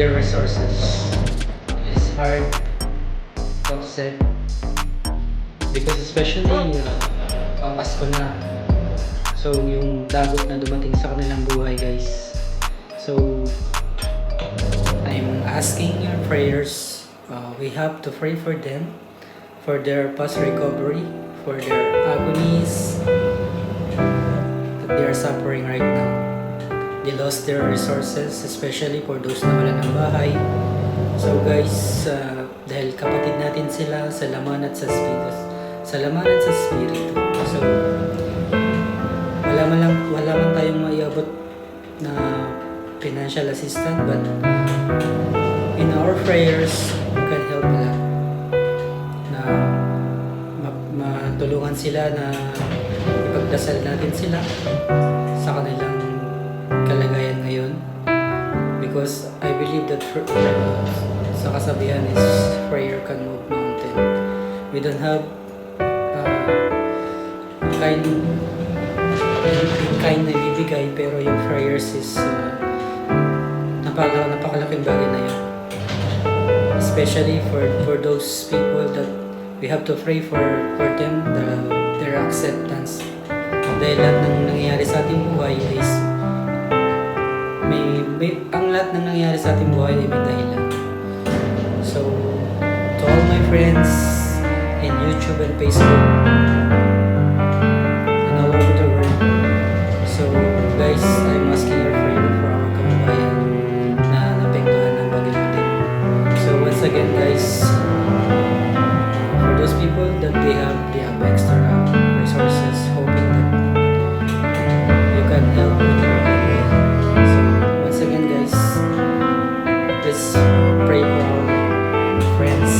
their resources is hard to accept because especially Pasko na, so yung dagok na dumating sa kanilang buhay, guys. So I'm asking your prayers. We have to pray for them, for their past recovery, for their agonies that they are suffering right now. They lost their resources, especially for those na wala ng bahay. So guys, dahil kapatid natin sila sa laman at sa spirito, so wala man tayong maiabot na financial assistance, but in our prayers we can help a lot na matulungan sila, na ipagdasal natin sila sa kanilang kalagayan ngayon, because I believe that sa kasabihan is prayer can move mountain. We don't have kind na ibibigay, pero yung prayers is napakalaking bagay na yun, especially for those people that we have to pray for them, their acceptance. Dahil lahat ng nangyayari sa ating buhay is ang lahat ng nangyayari sa ating buhay ay may dahilan. So to all my friends in YouTube and Facebook and all over the world, so guys, I'm asking your prayer for our kababayan na napektuhan ng bagay natin. So once again guys, for those people that they have extra resources, hoping that you can help with your prayer. So once again guys, let's pray for our friends.